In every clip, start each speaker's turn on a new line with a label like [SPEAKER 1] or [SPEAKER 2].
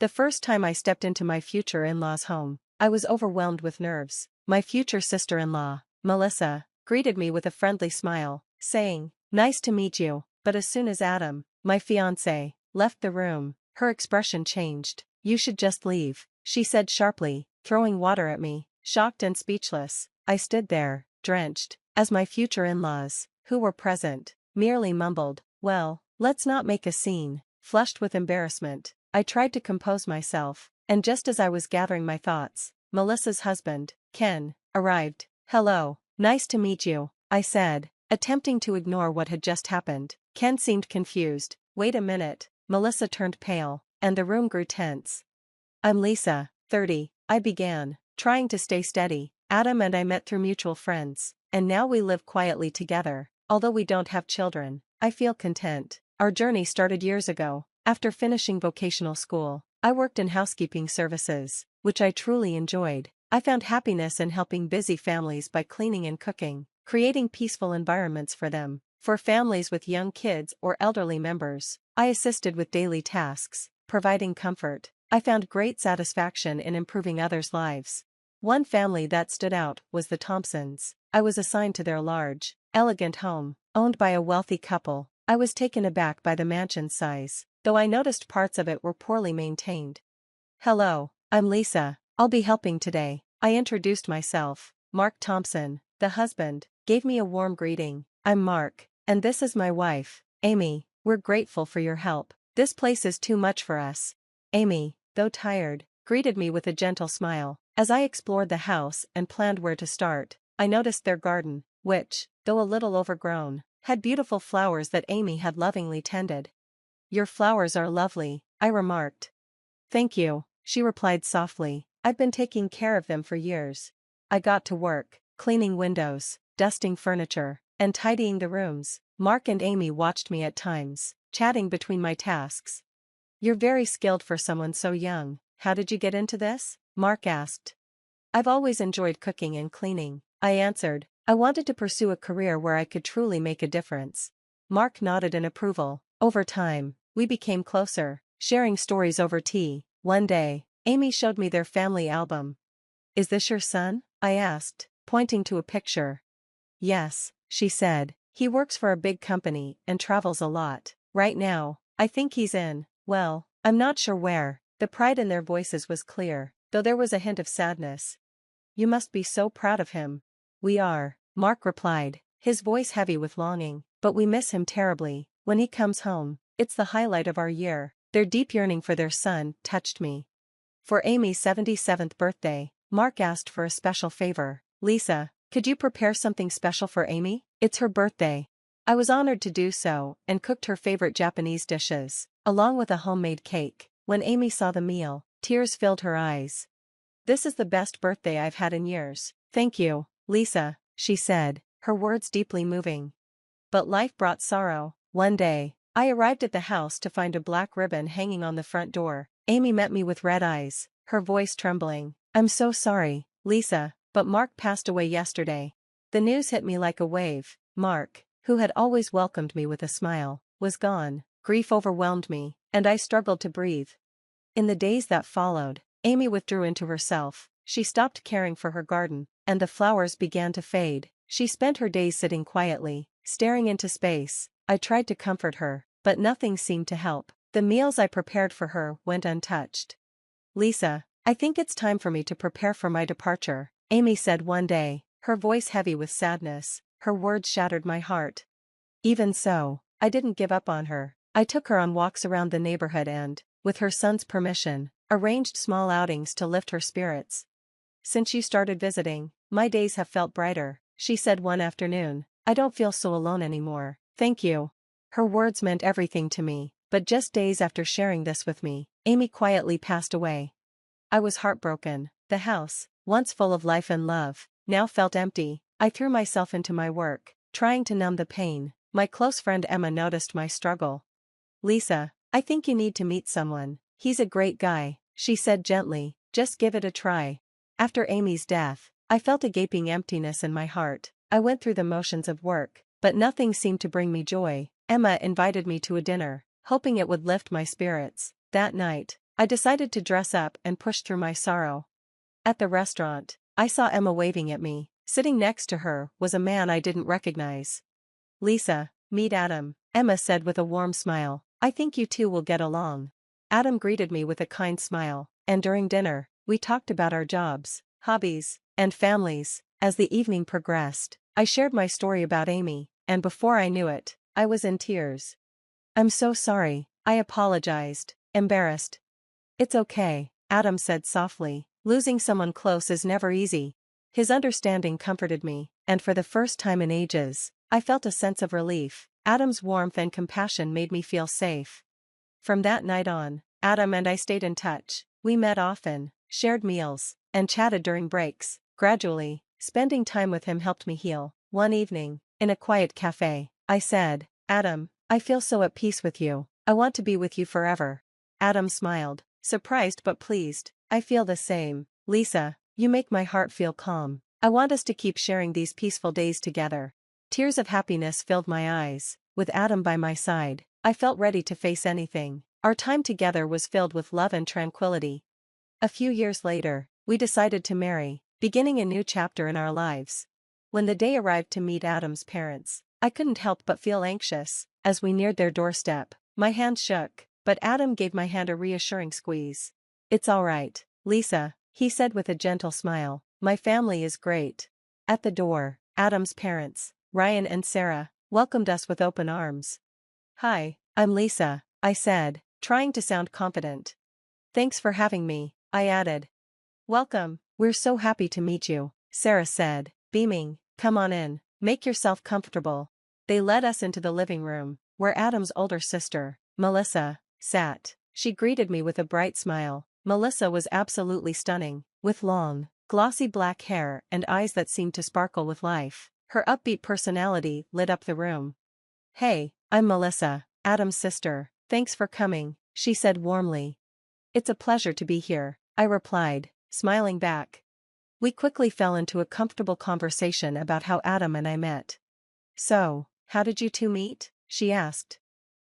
[SPEAKER 1] The first time I stepped into my future in-law's home, I was overwhelmed with nerves. My future sister-in-law, Melissa, greeted me with a friendly smile, saying, "Nice to meet you," but as soon as Adam, my fiancé, left the room, her expression changed. "You should just leave," she said sharply, throwing water at me. Shocked and speechless, I stood there, drenched, as my future in-laws, who were present, merely mumbled, "Well, let's not make a scene." Flushed with embarrassment, I tried to compose myself, and just as I was gathering my thoughts, Melissa's husband, Ken, arrived. "Hello, nice to meet you," I said, attempting to ignore what had just happened. Ken seemed confused. "Wait a minute." Melissa turned pale, and the room grew tense. "I'm Lisa, 30, I began, trying to stay steady. "Adam and I met through mutual friends, and now we live quietly together. Although we don't have children, I feel content. Our journey started years ago. After finishing vocational school, I worked in housekeeping services, which I truly enjoyed. I found happiness in helping busy families by cleaning and cooking, creating peaceful environments for them. For families with young kids or elderly members, I assisted with daily tasks, providing comfort. I found great satisfaction in improving others' lives. One family that stood out was the Thompsons. I was assigned to their large, elegant home, owned by a wealthy couple. I was taken aback by the mansion's size, though I noticed parts of it were poorly maintained. "Hello, I'm Lisa, I'll be helping today." I introduced myself. Mark Thompson, the husband, gave me a warm greeting. "I'm Mark, and this is my wife, Amy. We're grateful for your help. This place is too much for us." Amy, though tired, greeted me with a gentle smile. As I explored the house and planned where to start, I noticed their garden, which, though a little overgrown, had beautiful flowers that Amy had lovingly tended. "Your flowers are lovely," I remarked. "Thank you," she replied softly. "I've been taking care of them for years." I got to work, cleaning windows, dusting furniture, and tidying the rooms. Mark and Amy watched me at times, chatting between my tasks. "You're very skilled for someone so young. How did you get into this?" Mark asked. "I've always enjoyed cooking and cleaning," I answered. "I wanted to pursue a career where I could truly make a difference." Mark nodded in approval. Over time, we became closer, sharing stories over tea. One day, Amy showed me their family album. "Is this your son?" I asked, pointing to a picture. "Yes," she said. "He works for a big company and travels a lot. Right now, I think he's in, well, I'm not sure where." The pride in their voices was clear, though there was a hint of sadness. "You must be so proud of him." "We are," Mark replied, his voice heavy with longing, "but we miss him terribly. When he comes home, it's the highlight of our year." Their deep yearning for their son touched me. For Amy's 77th birthday, Mark asked for a special favor. "Lisa, could you prepare something special for Amy? It's her birthday." I was honored to do so, and cooked her favorite Japanese dishes, along with a homemade cake. When Amy saw the meal, tears filled her eyes. "This is the best birthday I've had in years." "Thank you, Lisa," she said, her words deeply moving. But life brought sorrow. One day, I arrived at the house to find a black ribbon hanging on the front door. Amy met me with red eyes, her voice trembling. "I'm so sorry, Lisa, but Mark passed away yesterday." The news hit me like a wave. Mark, who had always welcomed me with a smile, was gone. Grief overwhelmed me, and I struggled to breathe. In the days that followed, Amy withdrew into herself. She stopped caring for her garden, and the flowers began to fade. She spent her days sitting quietly, staring into space. I tried to comfort her, but nothing seemed to help. The meals I prepared for her went untouched. "Lisa, I think it's time for me to prepare for my departure," Amy said one day, her voice heavy with sadness. Her words shattered my heart. Even so, I didn't give up on her. I took her on walks around the neighborhood and, with her son's permission, arranged small outings to lift her spirits. "Since you started visiting, my days have felt brighter," she said one afternoon. "I don't feel so alone anymore." "Thank you." Her words meant everything to me, but just days after sharing this with me, Amy quietly passed away. I was heartbroken. The house, once full of life and love, now felt empty. I threw myself into my work, trying to numb the pain. My close friend Emma noticed my struggle. "Lisa, I think you need to meet someone. He's a great guy," she said gently. "Just give it a try." After Amy's death, I felt a gaping emptiness in my heart. I went through the motions of work, but nothing seemed to bring me joy. Emma invited me to a dinner, hoping it would lift my spirits. That night, I decided to dress up and push through my sorrow. At the restaurant, I saw Emma waving at me. Sitting next to her was a man I didn't recognize. Lisa, meet Adam, Emma said with a warm smile. I think you two will get along. Adam greeted me with a kind smile, and during dinner, we talked about our jobs, hobbies, and families. As the evening progressed, I shared my story about Amy, and before I knew it, I was in tears. I'm so sorry, I apologized, embarrassed. It's okay, Adam said softly. Losing someone close is never easy. His understanding comforted me, and for the first time in ages, I felt a sense of relief. Adam's warmth and compassion made me feel safe. From that night on, Adam and I stayed in touch. We met often, shared meals, and chatted during breaks. Gradually, spending time with him helped me heal. One evening, in a quiet cafe, I said, Adam, I feel so at peace with you. I want to be with you forever. Adam smiled, surprised but pleased. I feel the same, Lisa. You make my heart feel calm. I want us to keep sharing these peaceful days together. Tears of happiness filled my eyes. With Adam by my side, I felt ready to face anything. Our time together was filled with love and tranquility. A few years later, we decided to marry, beginning a new chapter in our lives. When the day arrived to meet Adam's parents, I couldn't help but feel anxious. As we neared their doorstep, my hand shook, but Adam gave my hand a reassuring squeeze. It's all right, Lisa, he said with a gentle smile. My family is great. At the door, Adam's parents, Ryan and Sarah, welcomed us with open arms. Hi, I'm Lisa, I said, trying to sound confident. Thanks for having me, I added. Welcome, we're so happy to meet you, Sarah said, beaming. Come on in, make yourself comfortable. They led us into the living room, where Adam's older sister, Melissa, sat. She greeted me with a bright smile. Melissa was absolutely stunning, with long, glossy black hair and eyes that seemed to sparkle with life. Her upbeat personality lit up the room. Hey, I'm Melissa, Adam's sister. Thanks for coming, she said warmly. It's a pleasure to be here, I replied, smiling back. We quickly fell into a comfortable conversation about how Adam and I met. So, how did you two meet? She asked.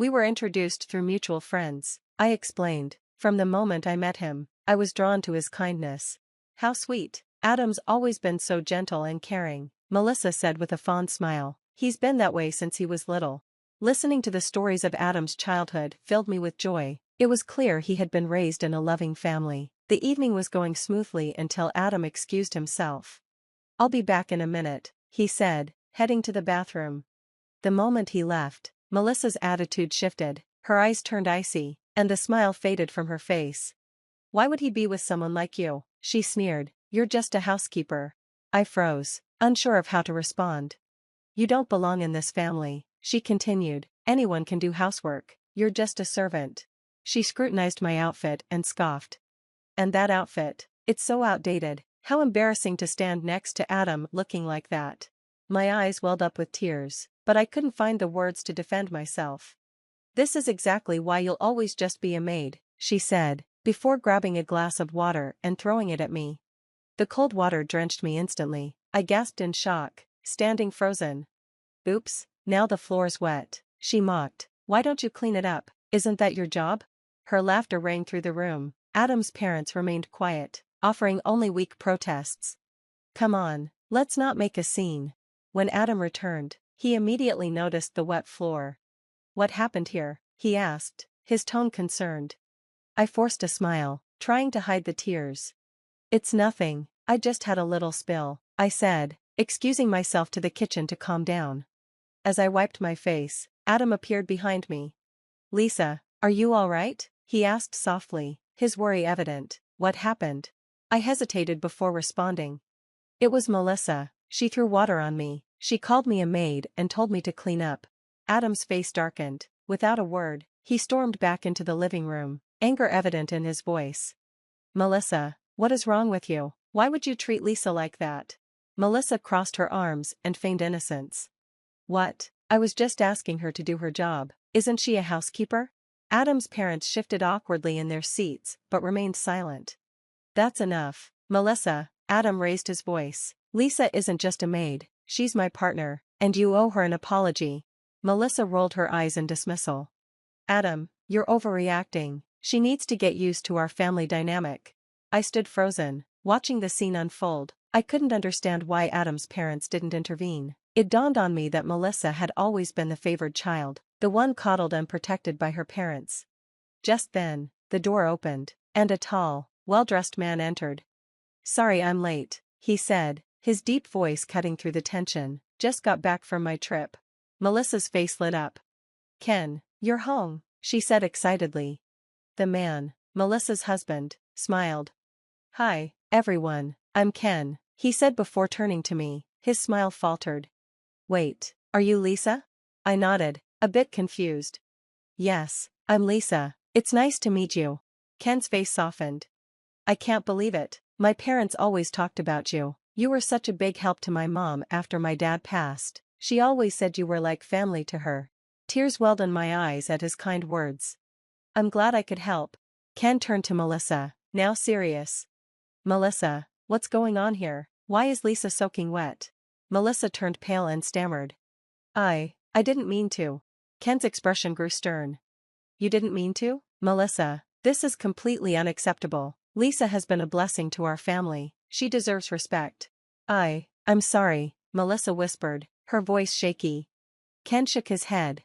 [SPEAKER 1] We were introduced through mutual friends, I explained. From the moment I met him, I was drawn to his kindness. How sweet. Adam's always been so gentle and caring, Melissa said with a fond smile. He's been that way since he was little. Listening to the stories of Adam's childhood filled me with joy. It was clear he had been raised in a loving family. The evening was going smoothly until Adam excused himself. I'll be back in a minute, he said, heading to the bathroom. The moment he left, Melissa's attitude shifted, her eyes turned icy, and the smile faded from her face. Why would he be with someone like you? She sneered. You're just a housekeeper. I froze, unsure of how to respond. You don't belong in this family, she continued. Anyone can do housework. You're just a servant. She scrutinized my outfit and scoffed. And that outfit, it's so outdated. How embarrassing to stand next to Adam looking like that. My eyes welled up with tears, but I couldn't find the words to defend myself. This is exactly why you'll always just be a maid, she said, before grabbing a glass of water and throwing it at me. The cold water drenched me instantly. I gasped in shock, standing frozen. Oops, now the floor's wet, she mocked. Why don't you clean it up? Isn't that your job? Her laughter rang through the room. Adam's parents remained quiet, offering only weak protests. Come on, let's not make a scene. When Adam returned, he immediately noticed the wet floor. What happened here? He asked, his tone concerned. I forced a smile, trying to hide the tears. It's nothing, I just had a little spill, I said, excusing myself to the kitchen to calm down. As I wiped my face, Adam appeared behind me. Lisa, are you all right? He asked softly, his worry evident. What happened? I hesitated before responding. It was Melissa. She threw water on me. She called me a maid and told me to clean up. Adam's face darkened. Without a word, he stormed back into the living room, anger evident in his voice. Melissa, what is wrong with you? Why would you treat Lisa like that? Melissa crossed her arms and feigned innocence. What? I was just asking her to do her job. Isn't she a housekeeper? Adam's parents shifted awkwardly in their seats but remained silent. That's enough, Melissa, Adam raised his voice. Lisa isn't just a maid, she's my partner, and you owe her an apology. Melissa rolled her eyes in dismissal. Adam, you're overreacting. She needs to get used to our family dynamic. I stood frozen, watching the scene unfold. I couldn't understand why Adam's parents didn't intervene. It dawned on me that Melissa had always been the favored child, the one coddled and protected by her parents. Just then, the door opened, and a tall, well-dressed man entered. "Sorry I'm late," he said, his deep voice cutting through the tension. "Just got back from my trip." Melissa's face lit up. "Ken, you're home," she said excitedly. The man, Melissa's husband, smiled. "Hi, everyone, I'm Ken," he said before turning to me. His smile faltered. "Wait, are you Lisa?" I nodded, a bit confused. "Yes, I'm Lisa. It's nice to meet you." Ken's face softened. "I can't believe it. My parents always talked about you. You were such a big help to my mom after my dad passed. She always said you were like family to her." Tears welled in my eyes at his kind words. "I'm glad I could help." Ken turned to Melissa, now serious. "Melissa, what's going on here? Why is Lisa soaking wet?" Melissa turned pale and stammered. I didn't mean to." Ken's expression grew stern. "You didn't mean to? Melissa, this is completely unacceptable. Lisa has been a blessing to our family. She deserves respect." I'm sorry," Melissa whispered, her voice shaky. Ken shook his head.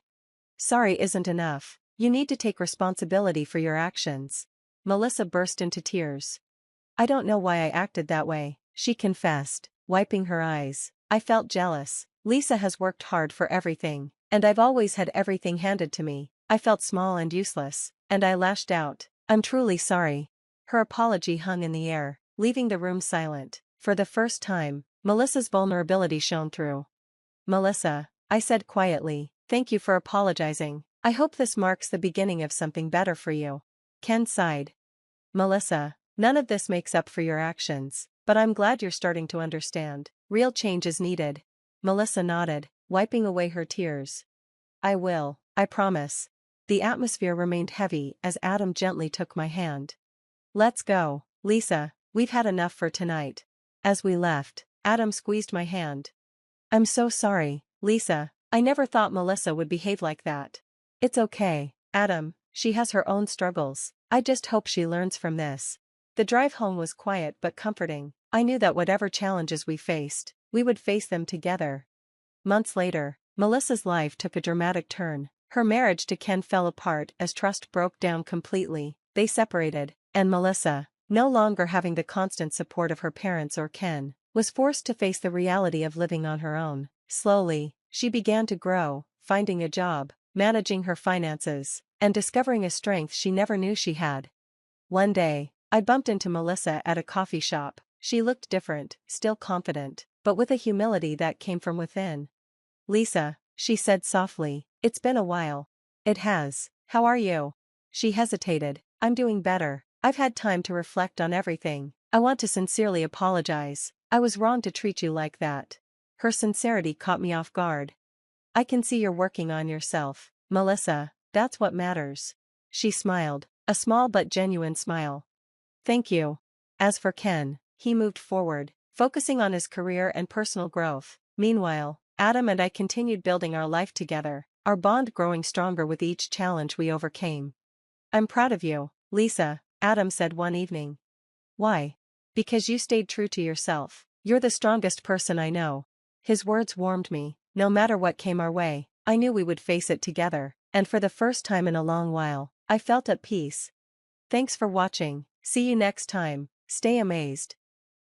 [SPEAKER 1] "Sorry isn't enough. You need to take responsibility for your actions." Melissa burst into tears. "I don't know why I acted that way," she confessed, wiping her eyes. "I felt jealous. Lisa has worked hard for everything, and I've always had everything handed to me. I felt small and useless, and I lashed out. I'm truly sorry." Her apology hung in the air, leaving the room silent. For the first time, Melissa's vulnerability shone through. "Melissa," I said quietly, "thank you for apologizing. I hope this marks the beginning of something better for you." Ken sighed. "Melissa, none of this makes up for your actions, but I'm glad you're starting to understand. Real change is needed." Melissa nodded, wiping away her tears. "I will, I promise." The atmosphere remained heavy as Adam gently took my hand. "Let's go, Lisa, we've had enough for tonight." As we left, Adam squeezed my hand. "I'm so sorry, Lisa. I never thought Melissa would behave like that." "It's okay, Adam, she has her own struggles. I just hope she learns from this." The drive home was quiet but comforting. I knew that whatever challenges we faced, we would face them together. Months later, Melissa's life took a dramatic turn. Her marriage to Ken fell apart as trust broke down completely. They separated, and Melissa, no longer having the constant support of her parents or Ken, was forced to face the reality of living on her own. Slowly, she began to grow, finding a job, managing her finances, and discovering a strength she never knew she had. One day, I bumped into Melissa at a coffee shop. She looked different, still confident, but with a humility that came from within. "Lisa," she said softly, "it's been a while." "It has. How are you?" She hesitated. "I'm doing better. I've had time to reflect on everything. I want to sincerely apologize. I was wrong to treat you like that." Her sincerity caught me off guard. "I can see you're working on yourself, Melissa. That's what matters." She smiled, a small but genuine smile. "Thank you." As for Ken, he moved forward, focusing on his career and personal growth. Meanwhile, Adam and I continued building our life together, our bond growing stronger with each challenge we overcame. "I'm proud of you, Lisa," Adam said one evening. "Why?" "Because you stayed true to yourself. You're the strongest person I know." His words warmed me. No matter what came our way, I knew we would face it together, and for the first time in a long while, I felt at peace. Thanks for watching. See you next time. Stay amazed.